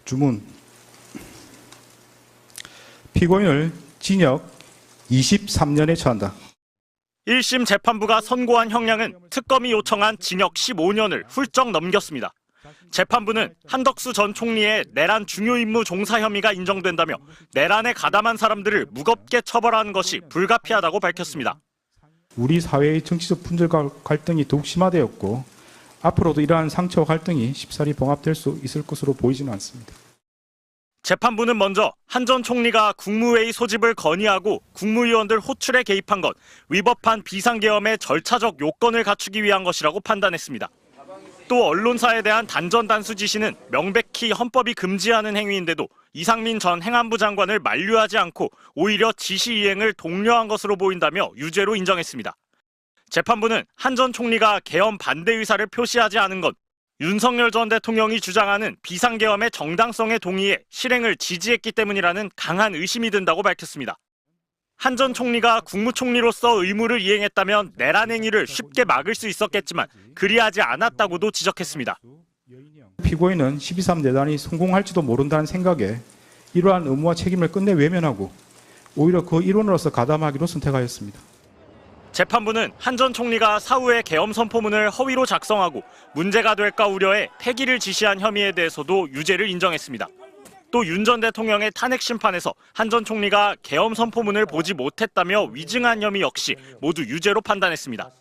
주문. 피고인을 징역 23년에 처한다. 1심 재판부가 선고한 형량은 특검이 요청한 징역 15년을 훌쩍 넘겼습니다. 재판부는 한덕수 전 총리의 내란 중요 임무 종사 혐의가 인정된다며 내란에 가담한 사람들을 무겁게 처벌하는 것이 불가피하다고 밝혔습니다. 우리 사회의 정치적 분열과 갈등이 더욱 심화되었고 앞으로도 이러한 상처와 갈등이 쉽사리 봉합될 수 있을 것으로 보이지는 않습니다. 재판부는 먼저 한 전 총리가 국무회의 소집을 건의하고 국무위원들 호출에 개입한 것, 위법한 비상계엄의 절차적 요건을 갖추기 위한 것이라고 판단했습니다. 또 언론사에 대한 단전단수 지시는 명백히 헌법이 금지하는 행위인데도 이상민 전 행안부 장관을 만류하지 않고 오히려 지시 이행을 독려한 것으로 보인다며 유죄로 인정했습니다. 재판부는 한 전 총리가 계엄 반대 의사를 표시하지 않은 것, 윤석열 전 대통령이 주장하는 비상계엄의 정당성에 동의해 실행을 지지했기 때문이라는 강한 의심이 든다고 밝혔습니다. 한 전 총리가 국무총리로서 의무를 이행했다면 내란 행위를 쉽게 막을 수 있었겠지만 그리하지 않았다고도 지적했습니다. 피고인은 12.3 내란이 성공할지도 모른다는 생각에 이러한 의무와 책임을 끝내 외면하고 오히려 그 일원으로서 가담하기로 선택하였습니다. 재판부는 한 전 총리가 사후에 계엄 선포문을 허위로 작성하고 문제가 될까 우려해 폐기를 지시한 혐의에 대해서도 유죄를 인정했습니다. 또 윤 전 대통령의 탄핵 심판에서 한 전 총리가 계엄 선포문을 보지 못했다며 위증한 혐의 역시 모두 유죄로 판단했습니다.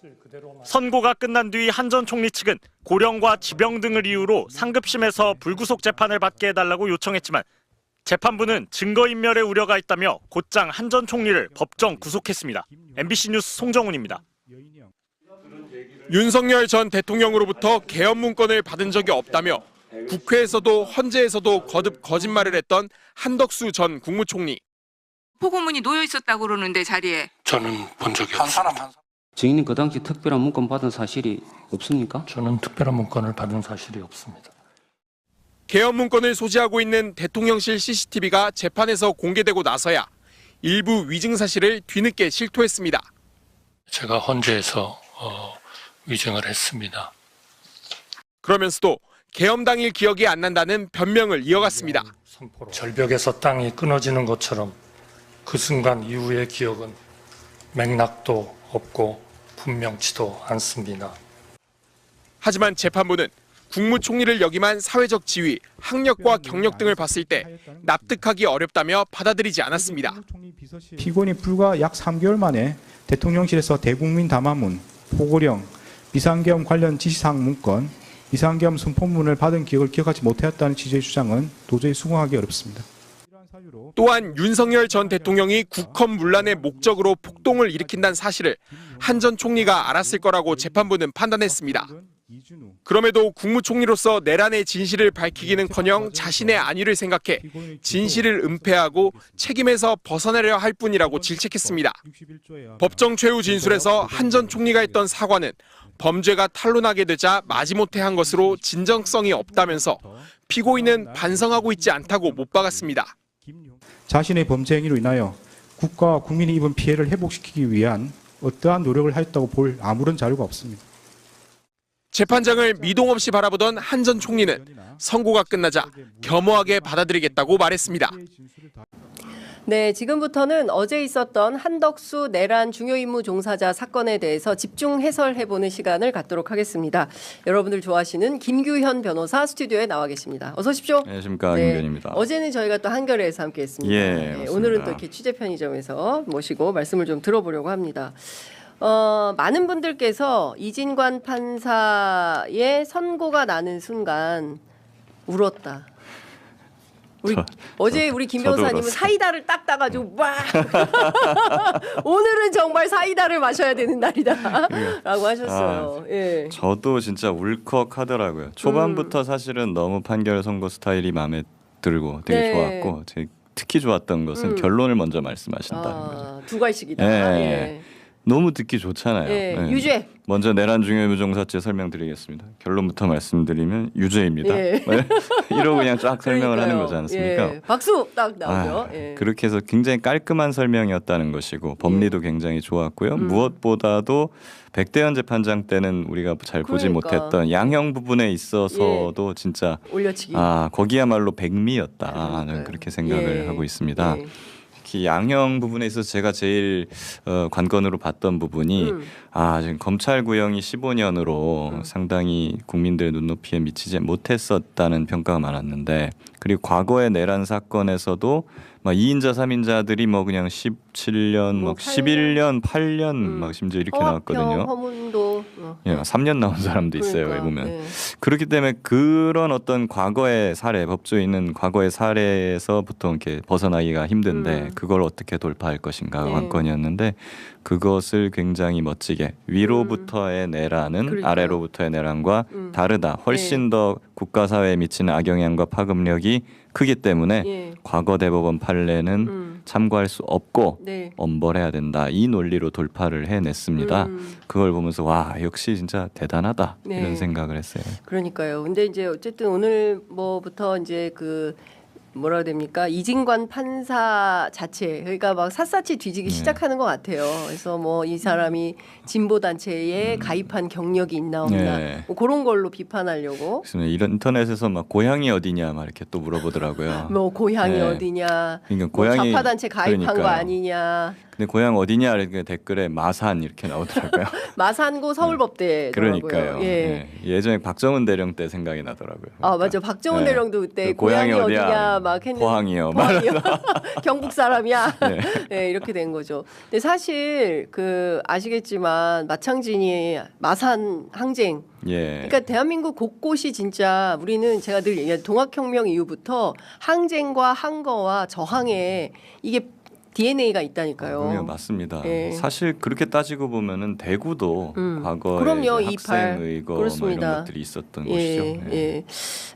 선고가 끝난 뒤 한 전 총리 측은 고령과 지병 등을 이유로 상급심에서 불구속 재판을 받게 해달라고 요청했지만 재판부는 증거인멸의 우려가 있다며 곧장 한 전 총리를 법정 구속했습니다. MBC 뉴스 송정훈입니다. 윤석열 전 대통령으로부터 계엄 문건을 받은 적이 없다며 국회에서도 헌재에서도 거듭 거짓말을 했던 한덕수 전 국무총리. 포고문이 놓여 있었다고 그러는데 자리에. 저는 본 적이 없습니다. 증인님 그 당시 특별한 문건 받은 사실이 없습니까? 저는 특별한 문건을 받은 사실이 없습니다. 계엄 문건을 소지하고 있는 대통령실 CCTV가 재판에서 공개되고 나서야 일부 위증 사실을 뒤늦게 실토했습니다. 제가 헌재에서 위증을 했습니다. 그러면서도 계엄 당일 기억이 안 난다는 변명을 이어갔습니다. 절벽에서 땅이 끊어지는 것처럼 그 순간 이후의 기억은 맥락도 없고 분명치도 않습니다. 하지만 재판부는 국무총리를 역임한 사회적 지위, 학력과 경력 등을 봤을 때 납득하기 어렵다며 받아들이지 않았습니다. 피고인이 불과 약 3개월 만에 대통령실에서 대국민 담화문, 포고령, 비상계엄 관련 지시사항 문건, 비상계엄 선포문을 받은 기억을 기억하지 못했다는 취지의 주장은 도저히 수긍하기 어렵습니다. 또한 윤석열 전 대통령이 국헌 문란의 목적으로 폭동을 일으킨다는 사실을 한 전 총리가 알았을 거라고 재판부는 판단했습니다. 그럼에도 국무총리로서 내란의 진실을 밝히기는커녕 자신의 안위를 생각해 진실을 은폐하고 책임에서 벗어나려 할 뿐이라고 질책했습니다. 법정 최후 진술에서 한 전 총리가 했던 사과는 범죄가 탄로나게 되자 마지못해 한 것으로 진정성이 없다면서 피고인은 반성하고 있지 않다고 못 박았습니다. 자신의 범죄 행위로 인하여 국가와 국민이 입은 피해를 회복시키기 위한 어떠한 노력을 하였다고 볼 아무런 자료가 없습니다. 재판장을 미동 없이 바라보던 한 전 총리는 선고가 끝나자 겸허하게 받아들이겠다고 말했습니다. 네, 지금부터는 어제 있었던 한덕수 내란 중요임무 종사자 사건에 대해서 집중 해설해보는 시간을 갖도록 하겠습니다. 여러분들 좋아하시는 김규현 변호사 스튜디오에 나와 계십니다. 어서 오십시오. 안녕하십니까. 네, 김규현입니다. 어제는 저희가 또 한겨레에서 함께했습니다. 예, 네, 오늘은 또 이렇게 취재 편의점에서 모시고 말씀을 좀 들어보려고 합니다. 많은 분들께서 이진관 판사의 선고가 나는 순간 울었다. 어제 우리 김 변호사님은 울었어요. 사이다를 딱 따가지고 막 오늘은 정말 사이다를 마셔야 되는 날이다라고 하셨어요. 예. 저도 진짜 울컥하더라고요. 초반부터 사실은 너무 판결 선고 스타일이 마음에 들고 되게 네. 좋았고 특히 좋았던 것은 결론을 먼저 말씀하신다는 거죠. 두 갈씩이다. 예. 예. 너무 듣기 좋잖아요. 예, 네. 유죄. 먼저 내란 중요유무종사죄 설명드리겠습니다. 결론부터 말씀드리면 유죄입니다. 예. 네. 이러고 그냥 쫙 설명을 하는 그러니까요. 거지 않습니까? 예, 박수 딱 나오죠. 예. 그렇게 해서 굉장히 깔끔한 설명이었다는 것이고 법리도 굉장히 좋았고요. 무엇보다도 백대현 재판장 때는 우리가 잘 보지 그러니까. 못했던 양형 부분에 있어서도 진짜 올려치기. 거기야말로 백미였다. 저는 그러니까요. 그렇게 생각을 예. 하고 있습니다. 예. 특히 양형 부분에 있어서 제가 제일 관건으로 봤던 부분이 지금 검찰 구형이 15년으로 상당히 국민들의 눈높이에 미치지 못했었다는 평가가 많았는데, 그리고 과거의 내란 사건에서도 막 2인자 3인자들이 뭐 그냥 17년 뭐 막 11년 8년 막 심지어 이렇게 나왔거든요. 허문도. 예, 3년 나온 사람도 있어요. 그러니까, 보면. 예. 그렇기 때문에 그런 어떤 과거의 사례, 법조에 있는 과거의 사례에서 보통 이렇게 벗어나기가 힘든데 그걸 어떻게 돌파할 것인가 네. 관건이었는데, 그것을 굉장히 멋지게 위로부터의 내란은 그러니까요. 아래로부터의 내란과 다르다. 훨씬 더 국가 사회에 미치는 악영향과 파급력이 크기 때문에 예. 과거 대법원 판례는 참고할 수 없고 네. 엄벌해야 된다. 이 논리로 돌파를 해냈습니다. 그걸 보면서 와, 역시 진짜 대단하다. 네. 이런 생각을 했어요. 그러니까요. 근데 이제 어쨌든 오늘 뭐부터 이제 그 뭐라 됩니까? 이진관 판사 자체, 그러니까 막 샅샅이 뒤지기 시작하는 것 같아요. 그래서 뭐 이 사람이 진보 단체에 가입한 경력이 있나 없나, 네. 뭐 그런 걸로 비판하려고. 그래서 이런 인터넷에서 막 고향이 어디냐 막 이렇게 또 물어보더라고요. 뭐 고향이 네. 어디냐, 그러니까 뭐 고향이 좌파 단체 가입한 거 그러니까요. 아니냐, 근데 고향 어디냐 이렇게 댓글에 마산 이렇게 나오더라고요. 마산고 서울법대더라고요. 그러니까요. 예. 예전에 박정은 대령 때 생각이 나더라고요. 아 맞아, 박정훈 네. 대령도 그때 그 고향이 고향이 어디야? 어디냐 막 했는데 포항이요. 포항이요. 경북 사람이야. 네. 네, 이렇게 된 거죠. 근데 사실 그 아시겠지만 마창진이 마산 항쟁. 예. 그러니까 대한민국 곳곳이 진짜 우리는 제가 늘 얘기한 동학혁명 이후부터 항쟁과 항거와 저항에 이게 DNA가 있다니까요. 네, 맞습니다. 예. 사실 그렇게 따지고 보면은 대구도 과거에 그럼요, 이제 28. 학생의거 뭐 그렇습니다. 이런 것들이 있었던 예, 곳이죠. 예. 예.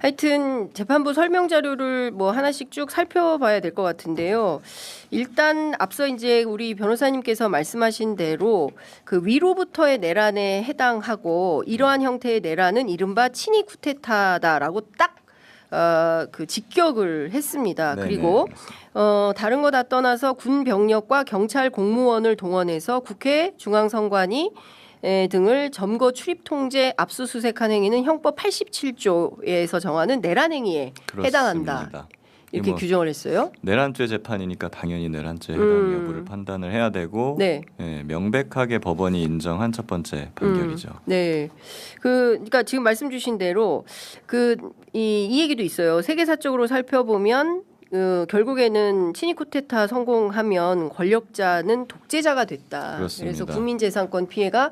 하여튼 재판부 설명 자료를 뭐 하나씩 쭉 살펴봐야 될 것 같은데요. 일단 앞서 이제 우리 변호사님께서 말씀하신 대로 그 위로부터의 내란에 해당하고 이러한 형태의 내란은 이른바 친위 쿠데타다라고 딱 그 직격을 했습니다. 네네. 그리고 다른 거 다 떠나서 군 병력과 경찰 공무원을 동원해서 국회 중앙선관위 등을 점거 출입 통제 압수수색한 행위는 형법 87조에서 정하는 내란 행위에 해당한다. 그렇습니다. 이렇게 뭐 규정을 했어요. 내란죄 재판이니까 당연히 내란죄 해당 여부를 판단을 해야 되고 네. 예, 명백하게 법원이 인정한 첫 번째 판결이죠. 네. 그러니까 지금 말씀 주신 대로 이 얘기도 있어요. 세계사적으로 살펴보면 결국에는 친위 쿠데타 성공하면 권력자는 독재자가 됐다. 그렇습니다. 그래서 국민재산권 피해가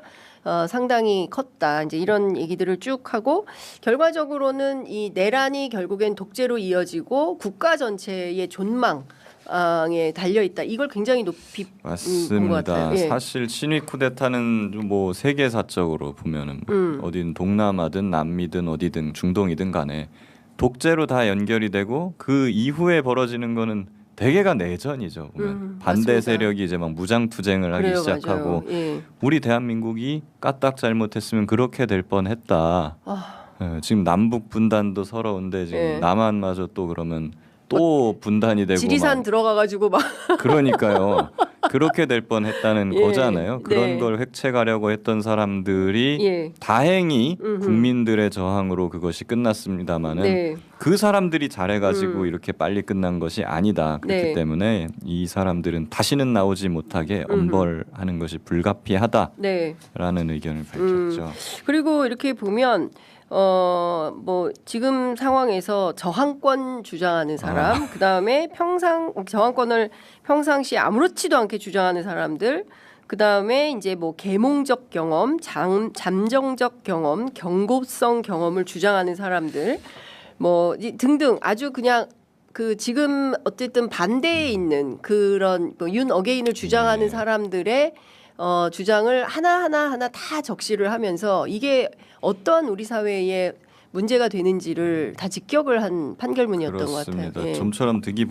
상당히 컸다. 이제 이런 얘기들을 쭉 하고 결과적으로는 이 내란이 결국엔 독재로 이어지고 국가 전체의 존망에 달려 있다. 이걸 굉장히 높이 본 것 맞습니다. 같아요. 예. 사실 친위 쿠데타는 뭐 세계사적으로 보면은 어디든 동남아든 남미든 어디든 중동이든 간에 독재로 다 연결이 되고 그 이후에 벌어지는 거는 대개가 내전이죠. 보면 반대 맞습니다. 세력이 이제 막 무장 투쟁을 하기 그래요, 시작하고 맞아요. 예. 우리 대한민국이 까딱 잘못했으면 그렇게 될 뻔했다. 예, 지금 남북 분단도 서러운데 지금 예. 남한마저 또 그러면 또 분단이 되고 지리산 막 들어가가지고 막 그러니까요. 그렇게 될 뻔했다는 예, 거잖아요. 그런 네. 걸 획책하려고 했던 사람들이 예. 다행히 국민들의 저항으로 그것이 끝났습니다마는 네. 그 사람들이 잘해가지고 이렇게 빨리 끝난 것이 아니다. 그렇기 네. 때문에 이 사람들은 다시는 나오지 못하게 엄벌하는 것이 불가피하다라는 네. 의견을 밝혔죠. 그리고 이렇게 보면 뭐 지금 상황에서 저항권 주장하는 사람, 그다음에 저항권을 평상시 아무렇지도 않게 주장하는 사람들, 그다음에 이제 뭐 계몽적 경험, 잠정적 경험, 경고성 경험을 주장하는 사람들 뭐 등등 아주 그냥 그 지금 어쨌든 반대에 있는 그런 뭐 윤 어게인을 주장하는 사람들의 주장을 하나 다 적시를 하면서 이게 어떤 우리 사회에 문제가 되는지를 다 직격을 한 판결문이었던 것 그렇습니다. 같아요. 예. 좀처럼 득이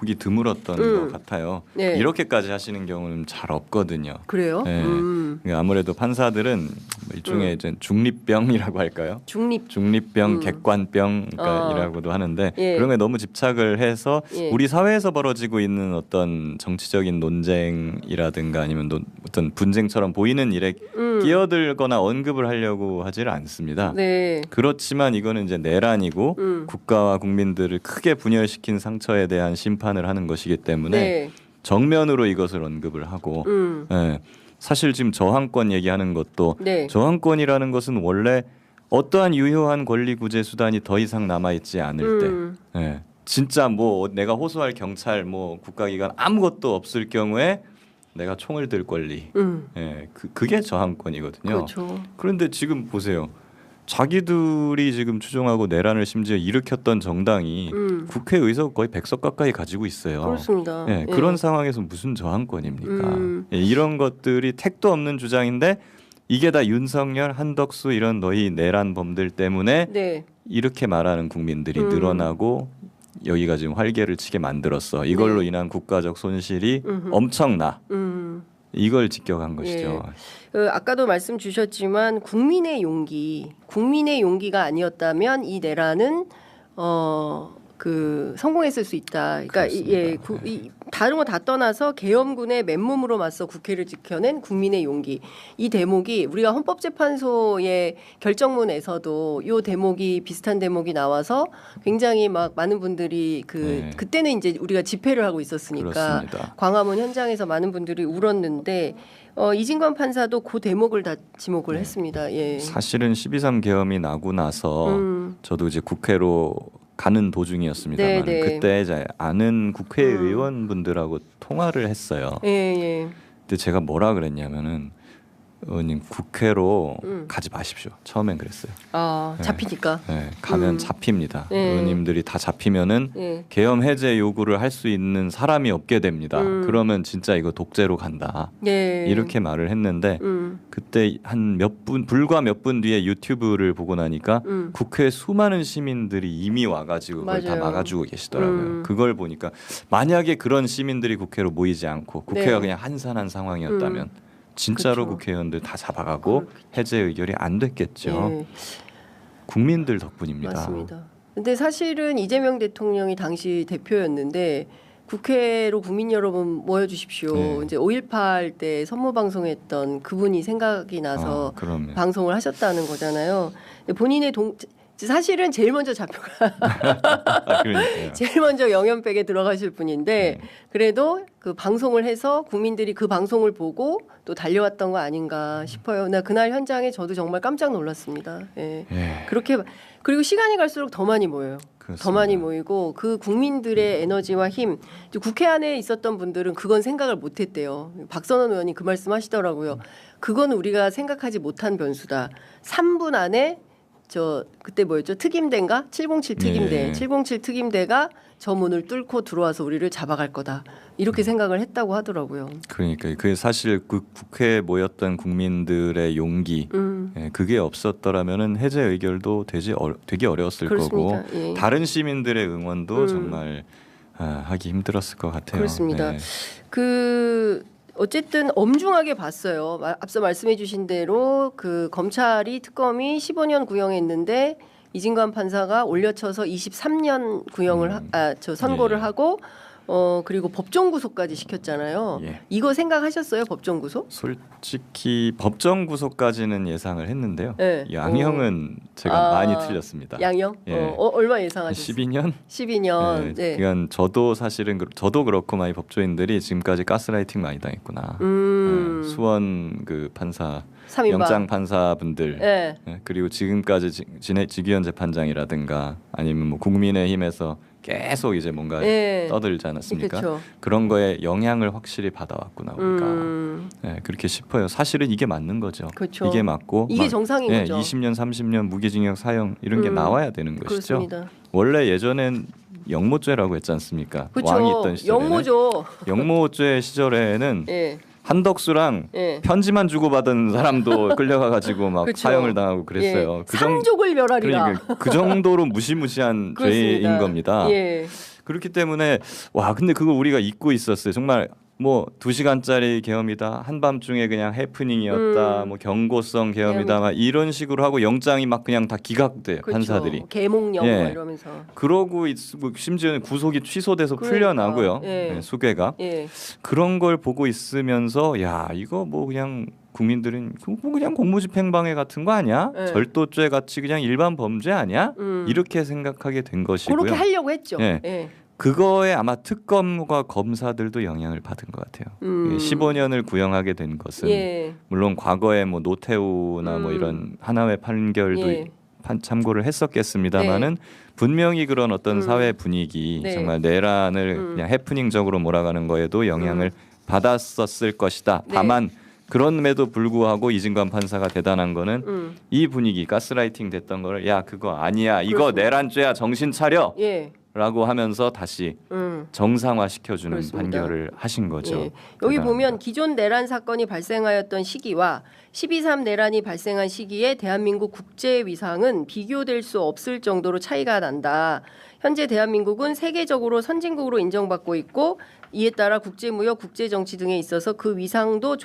보기 드물었던 것 같아요. 네. 이렇게까지 하시는 경우는 잘 없거든요. 그래요? 네. 그러니까 아무래도 판사들은 일종의 이제 중립병이라고 할까요? 중립병, 객관병 이라고도 하는데 예. 그런 게 너무 집착을 해서 예. 우리 사회에서 벌어지고 있는 어떤 정치적인 논쟁이라든가 아니면 어떤 분쟁처럼 보이는 일에 끼어들거나 언급을 하려고 하지를 않습니다. 네. 그렇지만 이거는 이제 내란이고 국가와 국민들을 크게 분열시킨 상처에 대한 심판을 하는 것이기 때문에 네. 정면으로 이것을 언급을 하고 예. 사실 지금 저항권 얘기하는 것도 네. 저항권이라는 것은 원래 어떠한 유효한 권리 구제 수단이 더 이상 남아 있지 않을 때 예. 진짜 뭐 내가 호소할 경찰 뭐 국가기관 아무것도 없을 경우에 내가 총을 들 권리 예. 그게 저항권이거든요. 그렇죠. 그런데 지금 보세요. 자기들이 지금 추종하고 내란을 심지어 일으켰던 정당이 국회 의석 거의 100석 가까이 가지고 있어요. 그렇습니다. 예, 예. 그런 상황에서 무슨 저항권입니까? 예, 이런 것들이 택도 없는 주장인데 이게 다 윤석열, 한덕수 이런 너희 내란범들 때문에 네. 이렇게 말하는 국민들이 늘어나고 여기가 지금 활개를 치게 만들었어. 이걸로 네. 인한 국가적 손실이 엄청나. 이걸 직격한 것이죠. 아까도 말씀 주셨지만 국민의 용기가 아니었다면 이 내란은 성공했을 수 있다. 그러니까 다른 거 다 떠나서 계엄군의 맨몸으로 맞서 국회를 지켜낸 국민의 용기. 이 대목이 우리가 헌법재판소의 결정문에서도 이 대목이 비슷한 대목이 나와서 굉장히 막 많은 분들이 그때는 이제 우리가 집회를 하고 있었으니까 그렇습니다. 광화문 현장에서 많은 분들이 울었는데 이진관 판사도 그 대목을 다 지목을 했습니다. 예. 사실은 12.3 계엄이 나고 나서 저도 이제 국회로 가는 도중이었습니다만 네, 네. 그때 이제 아는 국회의원분들하고 통화를 했어요. 예. 근데 제가 뭐라 그랬냐면은 의원님 국회로 가지 마십시오. 처음엔 그랬어요. 잡히니까. 네, 가면 잡힙니다. 네. 의원님들이 다 잡히면은 예. 계엄 해제 요구를 할 수 있는 사람이 없게 됩니다. 그러면 진짜 이거 독재로 간다. 예. 이렇게 말을 했는데 그때 한 불과 몇 분 뒤에 유튜브를 보고 나니까 국회에 수많은 시민들이 이미 와가지고 그걸 다 맞아요. 막아주고 계시더라고요. 그걸 보니까 만약에 그런 시민들이 국회로 모이지 않고 국회가 네. 그냥 한산한 상황이었다면 진짜로 그쵸. 국회의원들 다 잡아가고 해제 의결이 안 됐겠죠. 예. 국민들 덕분입니다. 맞습니다. 근데 사실은 이재명 대통령이 당시 대표였는데 국회로 국민 여러분 모여주십시오. 네. 이제 5.18 때 선무 방송했던 그분이 생각이 나서 그러면 방송을 하셨다는 거잖아요. 근데 본인의 사실은 제일 먼저 잡혀가 그러니까요. 제일 먼저 영연백에 들어가실 분인데 네. 그래도 그 방송을 해서 국민들이 그 방송을 보고 또 달려왔던 거 아닌가 싶어요. 나 그날 현장에 저도 정말 깜짝 놀랐습니다. 예. 예, 그렇게 그리고 시간이 갈수록 더 많이 모여요. 그렇습니다. 더 많이 모이고 그 국민들의 에너지와 힘 이제 국회 안에 있었던 분들은 그건 생각을 못했대요. 박선원 의원이 그 말씀하시더라고요. 그건 우리가 생각하지 못한 변수다. 3분 안에 그때 뭐였죠? 특임대인가? 707 특임대. 예. 707 특임대가 저 문을 뚫고 들어와서 우리를 잡아갈 거다. 이렇게 생각을 했다고 하더라고요. 그러니까 그 사실 그 국회에 모였던 국민들의 용기 예, 그게 없었더라면은 해제 의결도 되게 어려웠을 그렇습니다. 거고 예. 다른 시민들의 응원도 정말 하기 힘들었을 것 같아요. 그렇습니다. 네. 어쨌든 엄중하게 봤어요. 앞서 말씀해 주신 대로 그 검찰이 특검이 15년 구형했는데 이진관 판사가 올려쳐서 23년 구형을 선고를 예. 하고 그리고 법정 구속까지 시켰잖아요. 예. 이거 생각하셨어요? 법정 구속? 솔직히 법정 구속까지는 예상을 했는데요. 네. 양형은 제가 많이 틀렸습니다. 양형? 예. 얼마 예상하셨어요? 12년? 12년. 네. 그건 저도 사실은 저도 그렇고 많이 법조인들이 지금까지 가스라이팅 많이 당했구나. 수원 그 판사 3인방. 영장 판사분들 네. 그리고 지금까지 지기현 재판장이라든가 아니면 뭐 국민의힘에서 계속 이제 뭔가 네. 떠들지 않았습니까? 그쵸. 그런 거에 영향을 확실히 받아왔구나 우리가 그렇게 싶어요. 사실은 이게 맞는 거죠. 그쵸. 이게 맞고 이게 정상인 거죠. 20년, 30년 무기징역 사형 이런 게 나와야 되는 것이죠. 그렇습니다. 원래 예전엔 영모죄라고 했지 않습니까? 그쵸. 왕이 있던 시절에는 영모죠. 영모죄 시절에는 예. 한덕수랑 예. 편지만 주고받은 사람도 끌려가가지고 막 그쵸. 사형을 당하고 그랬어요. 예. 상족을 멸하리라. 그러니까 그 정도로 무시무시한 죄인 그렇습니다. 겁니다. 예. 그렇기 때문에 와 근데 그거 우리가 잊고 있었어요. 정말 뭐 2시간짜리 계엄이다. 한밤중에 그냥 해프닝이었다. 뭐 경고성 계엄이다. 막 이런 식으로 하고 영장이 막 그냥 다 기각돼요. 그렇죠. 판사들이. 계몽령 예. 뭐 이러면서. 그러고 심지어는 구속이 취소돼서 그러니까. 풀려나고요. 예. 네, 수괴가. 예. 그런 걸 보고 있으면서 야 이거 뭐 그냥 국민들은 뭐 그냥 공무집행방해 같은 거 아니야? 예. 절도죄 같이 그냥 일반 범죄 아니야? 이렇게 생각하게 된 것이고요. 그렇게 하려고 했죠. 예. 예. 그거에 아마 특검과 검사들도 영향을 받은 것 같아요. 15년을 구형하게 된 것은 예. 물론 과거에 뭐 노태우나 뭐 이런 하나회 판결도 예. 참고를 했었겠습니다마는 분명히 그런 어떤 사회 분위기 네. 정말 내란을 그냥 해프닝적으로 몰아가는 거에도 영향을 받았었을 것이다. 네. 다만 그럼에도 불구하고 이진관 판사가 대단한 거는 이 분위기 가스라이팅 됐던 거를 야 그거 아니야 이거 그렇습니다. 내란죄야 정신 차려 예. 라고 하면서 다시 정상화시켜주는 그렇습니다. 판결을 하신 거죠. 예. 여기 대단합니다. 보면 기존 내란 사건이 발생하였던 시기와 12.3 내란이 발생한 시기에 대한민국 국제 위상은 비교될 수 없을 정도로 차이가 난다. 현재 대한민국은 세계적으로 선진국으로 인정받고 있고 이에 따라 국제무역, 국제정치 등에 있어서 그 위상도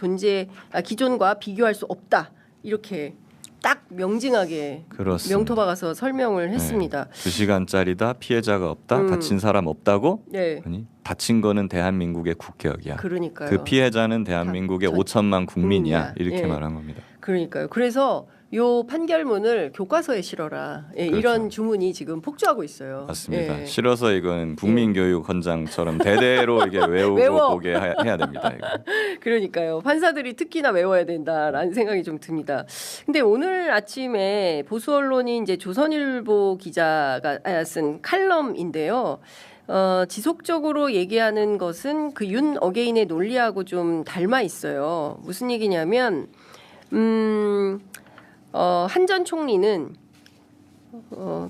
기존과 비교할 수 없다. 이렇게 딱 명징하게 그렇습니다. 명토 박아서 설명을 했습니다. 2시간짜리다 피해자가 없다 다친 사람 없다고 네. 아니 다친 거는 대한민국의 국격이야. 그러니까요. 그 피해자는 대한민국의 5천만 국민이야. 이렇게 예. 말한 겁니다. 그러니까요. 그래서 요 판결문을 교과서에 실어라. 예, 그렇죠. 이런 주문이 지금 폭주하고 있어요. 맞습니다. 예. 실어서 이건 국민교육헌장처럼 대대로 이게 외우고 외워. 보게 해야 됩니다. 이거. 그러니까요. 판사들이 특히나 외워야 된다라는 생각이 좀 듭니다. 근데 오늘 아침에 보수 언론이 이제 조선일보 기자가 쓴 칼럼인데요. 지속적으로 얘기하는 것은 그 윤 어게인의 논리하고 좀 닮아 있어요. 무슨 얘기냐면 한 전 총리는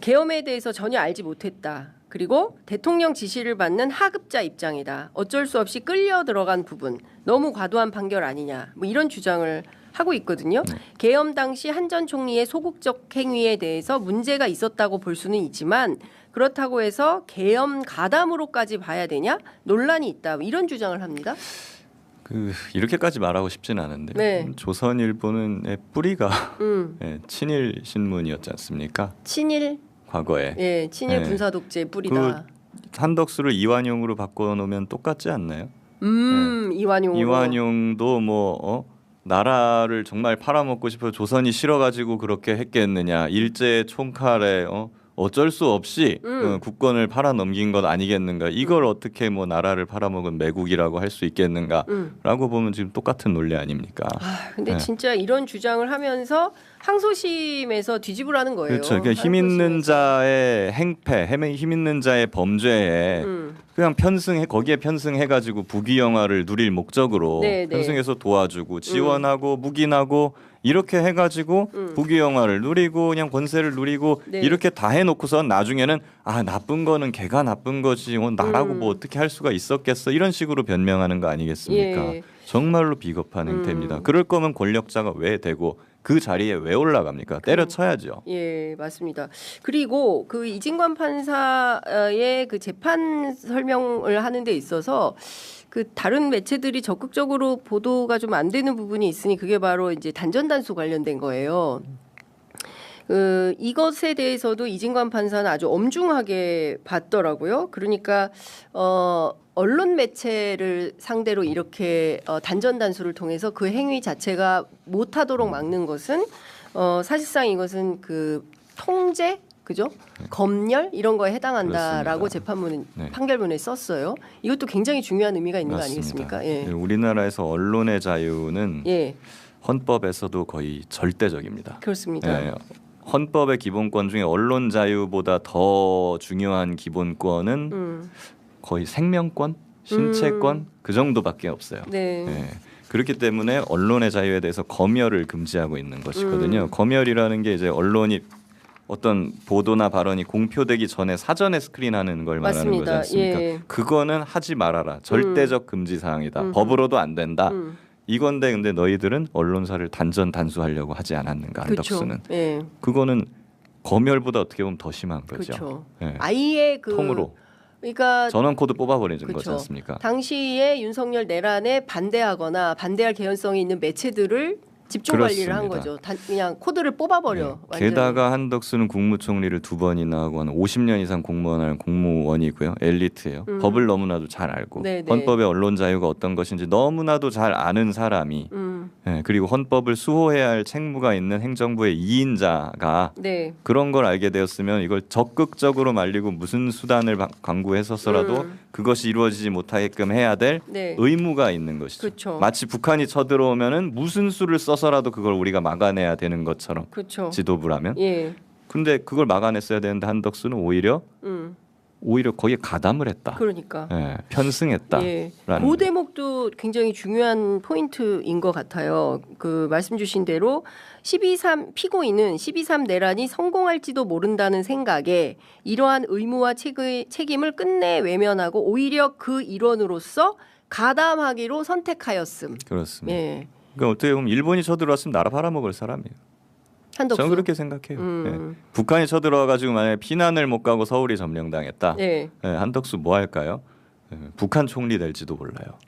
계엄에 대해서 전혀 알지 못했다. 그리고 대통령 지시를 받는 하급자 입장이다. 어쩔 수 없이 끌려 들어간 부분. 너무 과도한 판결 아니냐. 뭐 이런 주장을 하고 있거든요. 계엄 당시 한 전 총리의 소극적 행위에 대해서 문제가 있었다고 볼 수는 있지만 그렇다고 해서 계엄 가담으로까지 봐야 되냐? 논란이 있다. 이런 주장을 합니다. 이렇게까지 말하고 싶진 않은데 네. 조선일보는 뿌리가 예, 친일 신문이었지 않습니까? 친일, 과거에 예, 친일 네. 군사 독재 뿌리다. 한덕수를 이완용으로 바꿔놓으면 똑같지 않나요? 이완용으로. 이완용도 나라를 정말 팔아먹고 싶어 조선이 싫어가지고 그렇게 했겠느냐 일제 총칼에 어쩔 수 없이 국권을 팔아넘긴 것 아니겠는가 이걸 어떻게 뭐 나라를 팔아먹은 매국이라고 할 수 있겠는가라고 보면 지금 똑같은 논리 아닙니까? 근데 네. 진짜 이런 주장을 하면서 항소심에서 뒤집으라는 거예요. 그렇죠. 그러니까 힘 있는 자의 행패, 힘 있는 자의 범죄에 그냥 거기에 편승해가지고 부귀영화를 누릴 목적으로 네, 네. 편승해서 도와주고 지원하고 묵인하고 이렇게 해가지고 부귀영화를 누리고 그냥 권세를 누리고 네. 이렇게 다 해놓고선 나중에는 나쁜 거는 걔가 나쁜 거지 나라고 뭐 어떻게 할 수가 있었겠어 이런 식으로 변명하는 거 아니겠습니까? 예. 정말로 비겁한 행태입니다. 그럴 거면 권력자가 왜 되고 그 자리에 왜 올라갑니까? 때려쳐야죠. 예, 맞습니다. 그리고 그 이진관 판사의 그 재판 설명을 하는 데 있어서 그 다른 매체들이 적극적으로 보도가 좀 안 되는 부분이 있으니 그게 바로 이제 단전단수 관련된 거예요. 이것에 대해서도 이진관 판사는 아주 엄중하게 봤더라고요. 그러니까 언론 매체를 상대로 이렇게 단전단수를 통해서 그 행위 자체가 못하도록 막는 것은 사실상 이것은 그 통제, 그죠? 검열 이런 거에 해당한다라고 그렇습니다. 재판문은 네. 판결문에 썼어요. 이것도 굉장히 중요한 의미가 있는 맞습니다. 거 아니겠습니까? 예. 우리나라에서 언론의 자유는 예, 헌법에서도 거의 절대적입니다. 그렇습니다. 예, 헌법의 기본권 중에 언론 자유보다 더 중요한 기본권은 거의 생명권, 신체권 그 정도밖에 없어요. 네. 예, 그렇기 때문에 언론의 자유에 대해서 검열을 금지하고 있는 것이거든요. 검열이라는 게 이제 언론이 어떤 보도나 발언이 공표되기 전에 사전에 스크린하는 걸 말하는 맞습니다. 거지 않습니까? 예. 그거는 하지 말아라. 절대적 금지 사항이다. 법으로도 안 된다. 이건데 근데 너희들은 언론사를 단전단수하려고 하지 않았는가 한덕수는. 예. 그거는 검열보다 어떻게 보면 더 심한 거죠. 그렇죠. 예. 아예 그 통으로 그러니까 전원 코드 뽑아버리는 거지 그렇죠. 않습니까? 당시에 윤석열 내란에 반대하거나 반대할 개연성이 있는 매체들을 집중 관리를 한 그렇습니다. 거죠. 그냥 코드를 뽑아버려. 완전히. 게다가 한덕수는 국무총리를 2번이나 하고 한 50년 이상 공무원을 공무원이고요. 엘리트예요. 법을 너무나도 잘 알고 네네. 헌법의 언론 자유가 어떤 것인지 너무나도 잘 아는 사람이 예, 그리고 헌법을 수호해야 할 책무가 있는 행정부의 2인자가 네. 그런 걸 알게 되었으면 이걸 적극적으로 말리고 무슨 수단을 강구해서서라도 그것이 이루어지지 못하게끔 해야 될 네. 의무가 있는 것이죠. 그렇죠. 마치 북한이 쳐들어오면은 무슨 수를 써서라도 그걸 우리가 막아내야 되는 것처럼 그렇죠. 지도부라면. 예. 근데 그걸 막아냈어야 되는데 한덕수는 오히려 거기에 가담을 했다. 그러니까. 예, 편승했다. 예. 라는 그 대목도 굉장히 중요한 포인트인 것 같아요. 그 말씀 주신 대로 12.3 피고인은 12.3 내란이 성공할지도 모른다는 생각에 이러한 의무와 책임을 끝내 외면하고 오히려 그 일원으로서 가담하기로 선택하였음. 그렇습니다. 예. 그러니까 어떻게 보면 일본이 쳐들어왔으면 나라 팔아먹을 사람이에요. 한덕수. 저는 그렇게 생각해요. 예. 북한이 쳐들어와가지고 만약에 피난을 못 가고 서울이 점령당했다. 예. 예, 한덕수 뭐 할까요? 예, 북한 총리 될지도 몰라요.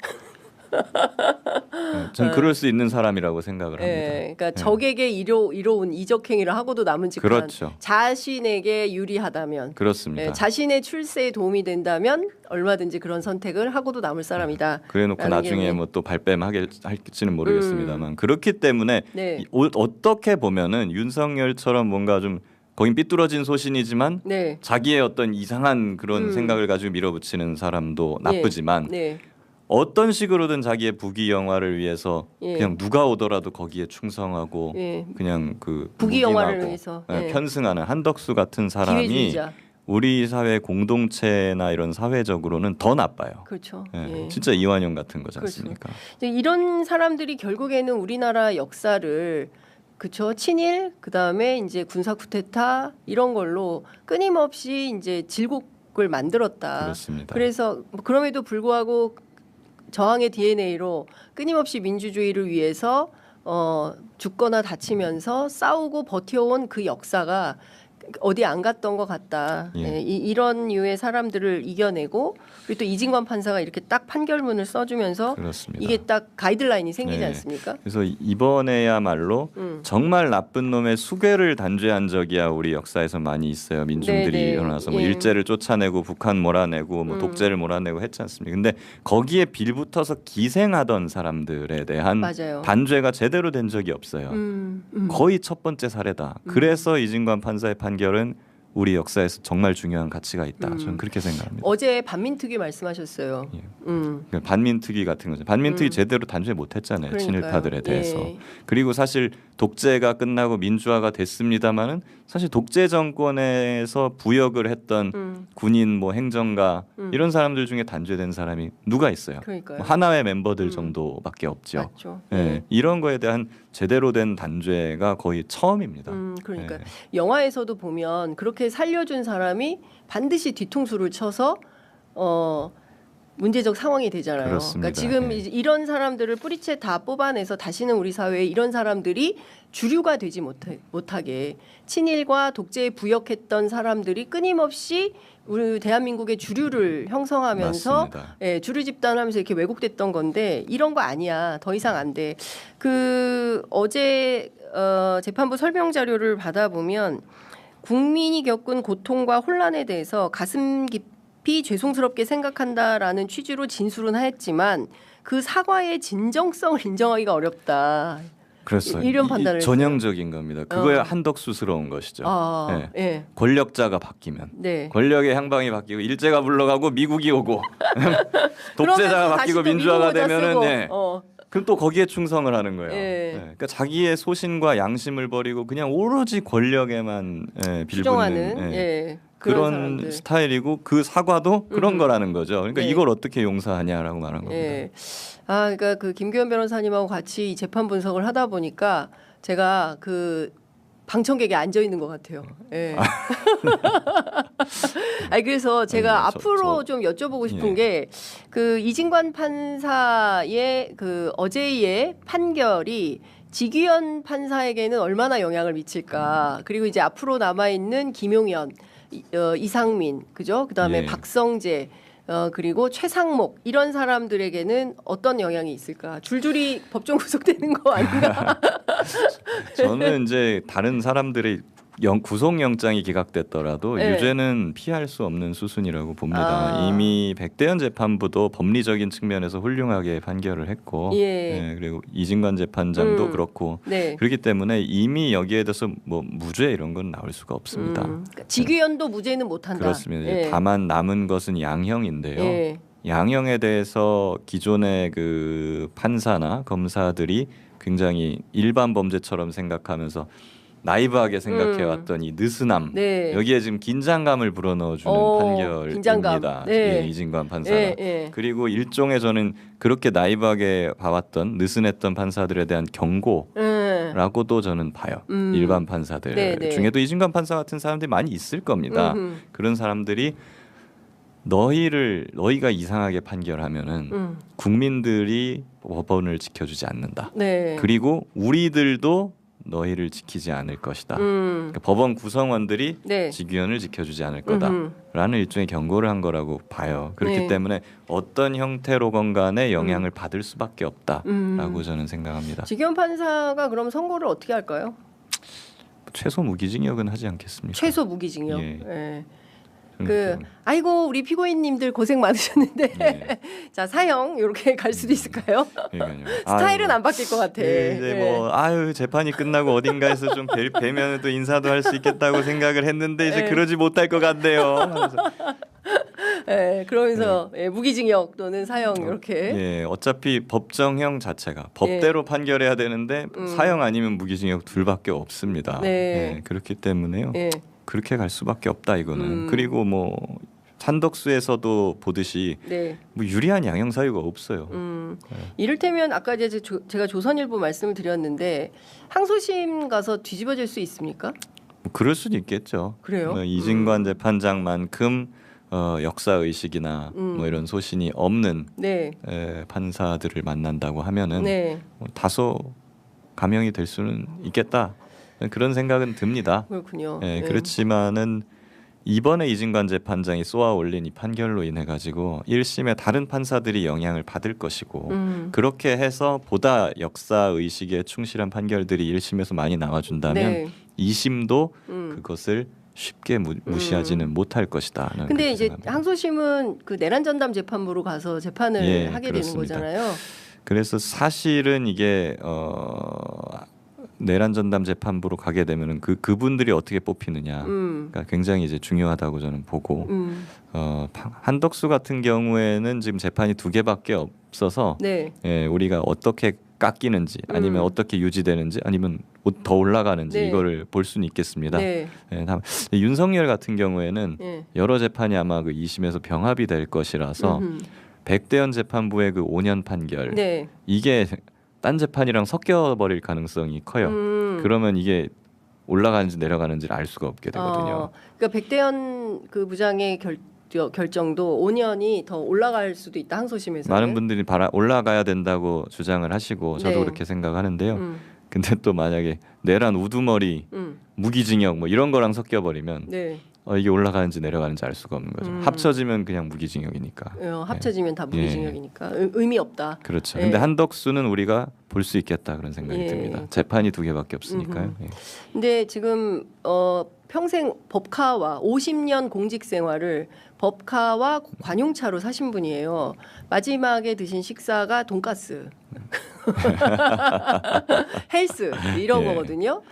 예, 전 그럴 수 있는 사람이라고 생각을 합니다. 예, 그러니까 적에게 이로운 이적행위를 하고도 남은 직한 그렇죠. 자신에게 유리하다면 그렇습니다. 예, 자신의 출세에 도움이 된다면 얼마든지 그런 선택을 하고도 남을 사람이다. 그래놓고 라는 나중에 게 뭐 또 발뺌할지는 모르겠습니다만 그렇기 때문에 네. 어떻게 보면은 윤석열처럼 뭔가 좀 거긴 삐뚤어진 소신이지만 네. 자기의 어떤 이상한 그런 생각을 가지고 밀어붙이는 사람도 나쁘지만 네. 어떤 식으로든 자기의 부귀 영화를 위해서 예. 그냥 누가 오더라도 거기에 충성하고 예. 그냥 그 부귀 영화를 묵인하고, 위해서. 예, 예. 편승하는 한덕수 같은 사람이 기회주의자. 우리 사회 공동체나 이런 사회적으로는 더 나빠요. 그렇죠. 예, 예. 진짜 이완용 같은 거지 그렇죠. 않습니까? 이제 이런 사람들이 결국에는 우리나라 역사를 그쵸 친일 그다음에 이제 군사 쿠데타 이런 걸로 끊임없이 이제 질곡을 만들었다. 그렇습니다. 그래서 그럼에도 불구하고 저항의 DNA로 끊임없이 민주주의를 위해서 죽거나 다치면서 싸우고 버텨온 그 역사가 어디 안 갔던 것 같다. 예. 예, 이런 류의 사람들을 이겨내고 그리고 또 이진관 판사가 이렇게 딱 판결문을 써주면서 그렇습니다. 이게 딱 가이드라인이 생기지 네. 않습니까? 그래서 이번에야말로 정말 나쁜 놈의 수괴를 단죄한 적이야 우리 역사에서 많이 있어요. 민중들이 네, 네. 일어나서 뭐 예. 일제를 쫓아내고 북한 몰아내고 뭐 독재를 몰아내고 했지 않습니까? 근데 거기에 빌붙어서 기생하던 사람들에 대한 맞아요. 단죄가 제대로 된 적이 없어요. 거의 첫 번째 사례다. 그래서 이진관 판사의 판결은 우리 역사에서 정말 중요한 가치가 있다. 저는 그렇게 생각합니다. 어제 반민특위 말씀하셨어요. 예. 그러니까 반민특위 같은 거죠. 반민특위 제대로 단죄 못했잖아요. 그러니까요. 친일파들에 대해서. 예. 그리고 사실 독재가 끝나고 민주화가 됐습니다마는 사실 독재 정권에서 부역을 했던 군인, 뭐 행정가 이런 사람들 중에 단죄된 사람이 누가 있어요? 그러니까요. 뭐 하나의 멤버들 정도밖에 없죠. 맞죠. 예. 이런 거에 대한 제대로 된 단죄가 거의 처음입니다. 그러니까 예. 영화에서도 보면 그렇게 살려준 사람이 반드시 뒤통수를 쳐서 문제적 상황이 되잖아요. 그렇습니다. 그러니까 지금 네. 이제 이런 사람들을 뿌리채 다 뽑아내서 다시는 우리 사회에 이런 사람들이 주류가 되지 못하게 친일과 독재에 부역했던 사람들이 끊임없이 우리 대한민국의 주류를 형성하면서 맞습니다. 예, 주류 집단하면서 이렇게 왜곡됐던 건데 이런 거 아니야. 더 이상 안 돼. 그 어제 재판부 설명 자료를 받아보면 국민이 겪은 고통과 혼란에 대해서 가슴 깊이 죄송스럽게 생각한다라는 취지로 진술은 했지만 그 사과의 진정성을 인정하기가 어렵다. 그렇어요. 이런 판단을 전형적인 겁니다. 그거야 한덕수스러운 것이죠. 예. 예. 권력자가 바뀌면 네. 권력의 향방이 바뀌고 일제가 물러가고 미국이 오고 독재자가 그러면서 바뀌고 다시 또 민주화가 미국 모자 되면은 쓰고, 예. 그럼 또 거기에 충성을 하는 거예요. 예. 예. 그러니까 자기의 소신과 양심을 버리고 그냥 오로지 권력에만 빌붙는 추종하는 예. 그런 그런 사람들. 스타일이고 그 사과도 그런 거라는 거죠. 그러니까 네. 이걸 어떻게 용서하냐라고 말한 겁니다. 예. 그러니까 그 김규현 변호사님하고 같이 이 재판 분석을 하다 보니까 제가 그 방청객에 앉아 있는 것 같아요. 예. 아니 그래서 제가 앞으로 좀 여쭤보고 싶은 게 그 이진관 판사의 그 어제의 판결이 지규현 판사에게는 얼마나 영향을 미칠까? 그리고 이제 앞으로 남아 있는 김용현, 이상민, 그죠? 그다음에 박성재, 그리고 최상목 이런 사람들에게는 어떤 영향이 있을까? 줄줄이 법정 구속되는 거 아닌가? 저는 이제 다른 사람들의 구속영장이 기각됐더라도 유죄는 피할 수 없는 수순이라고 봅니다. 이미 백대현 재판부도 법리적인 측면에서 훌륭하게 판결을 했고 그리고 이진관 재판장도 그렇고 그렇기 때문에 이미 여기에 대해서 뭐 무죄 이런 건 나올 수가 없습니다. 그러니까 지규현도 무죄는 못한다. 그렇습니다. 다만 남은 것은 양형인데요. 양형에 대해서 기존의 그 판사나 검사들이 굉장히 일반 범죄처럼 생각하면서 나이브하게 생각해왔던 이 느슨함 여기에 지금 긴장감을 불어넣어주는 판결입니다. 이진관 판사가. 그리고 일종의 저는 그렇게 나이브하게 봐왔던 느슨했던 판사들에 대한 경고라고도 저는 봐요. 일반 판사들 중에도 이진관 판사 같은 사람들이 많이 있을 겁니다. 그런 사람들이 너희가 이상하게 판결하면은 국민들이 법원을 지켜주지 않는다. 그리고 우리들도 너희를 지키지 않을 것이다. 그러니까 법원 구성원들이 지규현을 지켜주지 않을 거다라는 일종의 경고를 한 거라고 봐요. 그렇기 때문에 어떤 형태로건 간에 영향을 받을 수밖에 없다라고 저는 생각합니다. 지규현 판사가 그럼 선고를 어떻게 할까요? 최소 무기징역은 하지 않겠습니까? 최소 무기징역. 아이고 우리 피고인님들 고생 많으셨는데 자 사형 이렇게 갈 수도 있을까요? 스타일은 안 바뀔 것 같아. 이제 뭐 재판이 끝나고 어딘가에서 좀 뵈면 또 인사도 할 수 있겠다고 생각을 했는데 이제 그러지 못할 것 같네요. 그러면서 무기징역 또는 사형 이렇게. 어차피 법정형 자체가 법대로 판결해야 되는데 사형 아니면 무기징역 둘밖에 없습니다. 그렇기 때문에요. 그렇게 갈 수밖에 없다 이거는. 그리고 뭐 한덕수에서도 보듯이 뭐 유리한 양형 사유가 없어요. 이를테면 아까 이제 제가 조선일보 말씀을 드렸는데 항소심 가서 뒤집어질 수 있습니까? 뭐 그럴 수도 있겠죠. 그래요? 이진관 재판장만큼 역사 의식이나 뭐 이런 소신이 없는 판사들을 만난다고 하면은 다소 감형이 될 수는 있겠다. 그런 생각은 듭니다. 그렇군요. 그렇지만은 이번에 이진관 재판장이 쏘아 올린 이 판결로 인해 가지고 1심에 다른 판사들이 영향을 받을 것이고 그렇게 해서 보다 역사 의식에 충실한 판결들이 1심에서 많이 나와준다면 2심도 그것을 쉽게 무시하지는 못할 것이다. 근데 이제 항소심은 그 내란 전담 재판부로 가서 재판을 하게 그렇습니다. 되는 거잖아요. 그래서 사실은 이게 내란 전담 재판부로 가게 되면은 그분들이 어떻게 뽑히느냐가 굉장히 이제 중요하다고 저는 보고 한덕수 같은 경우에는 지금 재판이 2개밖에 없어서 우리가 어떻게 깎이는지 아니면 어떻게 유지되는지 아니면 더 올라가는지 이거를 볼 수는 있겠습니다. 다만 윤석열 같은 경우에는 여러 재판이 아마 그 2심에서 병합이 될 것이라서 백대현 재판부의 그 5년 판결 이게 딴 재판이랑 섞여버릴 가능성이 커요. 그러면 이게 올라가는지 내려가는지를 알 수가 없게 되거든요. 그러니까 백대현 그 부장의 결정도 5년이 더 올라갈 수도 있다. 항소심에서. 많은 분들이 올라가야 된다고 주장을 하시고 저도 그렇게 생각하는데요. 근데 또 만약에 내란 우두머리 무기징역 뭐 이런 거랑 섞여버리면 이게 올라가는지 내려가는지 알 수가 없는 거죠. 합쳐지면 그냥 무기징역이니까. 합쳐지면 다 무기징역이니까 의미 없다. 그렇죠. 근데 한덕수는 우리가 볼 수 있겠다 그런 생각이 듭니다. 재판이 2개밖에 없으니까요. 근데 지금 평생 법카와 50년 공직 생활을 법카와 관용차로 사신 분이에요. 마지막에 드신 식사가 돈가스, 헬스 이런 거거든요.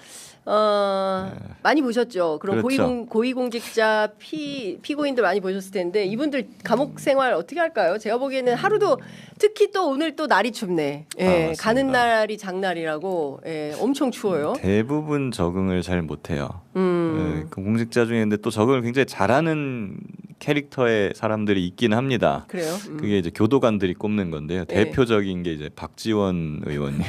많이 보셨죠. 그럼 그렇죠. 고위공직자 피고인들 많이 보셨을 텐데 이분들 감옥 생활 어떻게 할까요? 제가 보기에는 하루도 특히 또 오늘 또 날이 춥네. 가는 날이 장날이라고 엄청 추워요. 대부분 적응을 잘 못해요. 공직자 중에 근데 또 적응을 굉장히 잘하는 캐릭터의 사람들이 있긴 합니다. 그래요? 그게 이제 교도관들이 꼽는 건데요. 네. 대표적인 게 이제 박지원 의원님.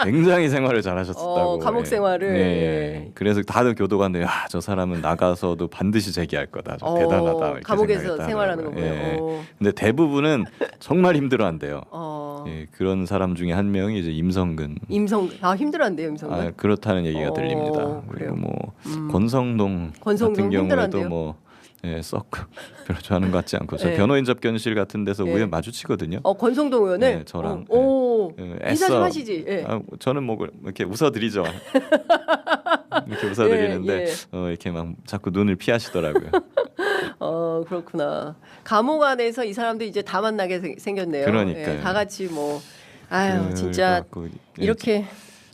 굉장히 생활을 잘하셨다고. 감옥 생활을. 네. 그래서 다들 교도관들이 저 사람은 나가서도 반드시 제기할 거다. 좀 대단하다. 이렇게 감옥에서 생각했다 생활하는 하더라고요. 거고요. 예. 근데 대부분은 정말 힘들어한대요. 어. 예, 그런 사람 중에 한 명이 이제 임성근. 힘들어한데요, 임성근. 그렇다는 얘기가 들립니다. 그래요? 그리고 뭐 권성동 권성동 같은 경우에도 힘들어한대요? 뭐 썩 별로 좋아하는 것 같지 않고 저 네. 변호인 접견실 같은 데서 네. 우연 마주치거든요. 권성동 의원을 네, 저랑. 인사 좀 하시지. 예. 저는 뭐 이렇게 웃어드리죠. 이렇게 웃어드리는데 이렇게 막 자꾸 눈을 피하시더라고요. 그렇구나. 감옥 안에서 이 사람들 이제 다 만나게 생겼네요. 그러니까요. 다 같이 뭐 진짜 그래갖고 이렇게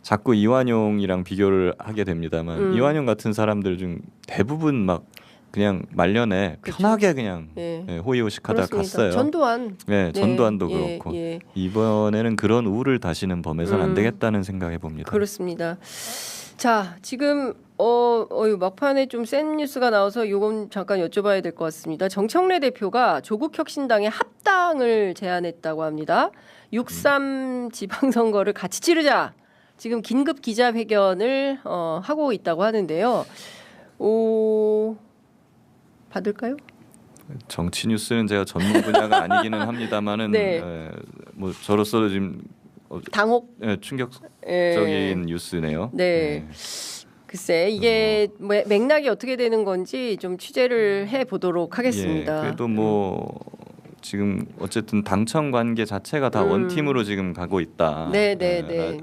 자꾸 이완용이랑 비교를 하게 됩니다만 이완용 같은 사람들 중 대부분 막 그냥 말년에 편하게 그냥 호의호식하다 그렇습니다. 갔어요. 전두환. 네, 전두환도 예, 그렇고 예. 이번에는 그런 우를 다시는 범해서는 안 되겠다는 생각해 봅니다. 그렇습니다. 자, 지금 막판에 좀 센 뉴스가 나와서 이건 잠깐 여쭤봐야 될 것 같습니다. 정청래 대표가 조국혁신당의 합당을 제안했다고 합니다. 6.3 지방선거를 같이 치르자. 지금 긴급 기자회견을 하고 있다고 하는데요. 받을까요? 정치 뉴스는 제가 전문 분야가 아니기는 합니다만은 네. 뭐 저로서도 지금 당혹 충격적인 뉴스네요. 네. 글쎄 이게 맥락이 어떻게 되는 건지 좀 취재를 해 보도록 하겠습니다. 그래도 뭐 지금 어쨌든 당청 관계 자체가 다 원팀으로 지금 가고 있다.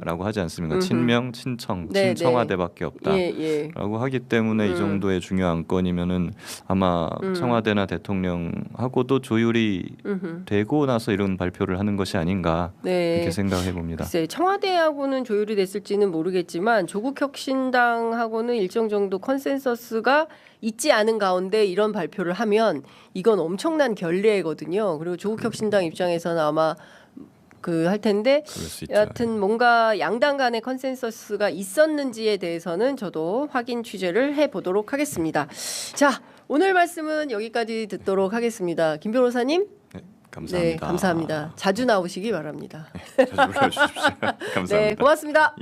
라고 하지 않습니까? 친명, 친청, 친청와대밖에 없다라고 하기 때문에 이 정도의 중요한 건이면은 아마 청와대나 대통령하고도 조율이 되고 나서 이런 발표를 하는 것이 아닌가 이렇게 생각해 봅니다. 글쎄 청와대하고는 조율이 됐을지는 모르겠지만 조국혁신당하고는 일정 정도 컨센서스가 있지 않은 가운데 이런 발표를 하면 이건 엄청난 결례거든요. 그리고 조국혁신당 입장에서는 아마 할 텐데 여하튼 뭔가 양당 간의 컨센서스가 있었는지에 대해서는 저도 확인 취재를 해보도록 하겠습니다. 자, 오늘 말씀은 여기까지 듣도록 하겠습니다. 김 변호사님. 감사합니다. 네, 감사합니다. 자주 나오시기 바랍니다. 자주 불러주십시오. 감사합니다. 네, 고맙습니다.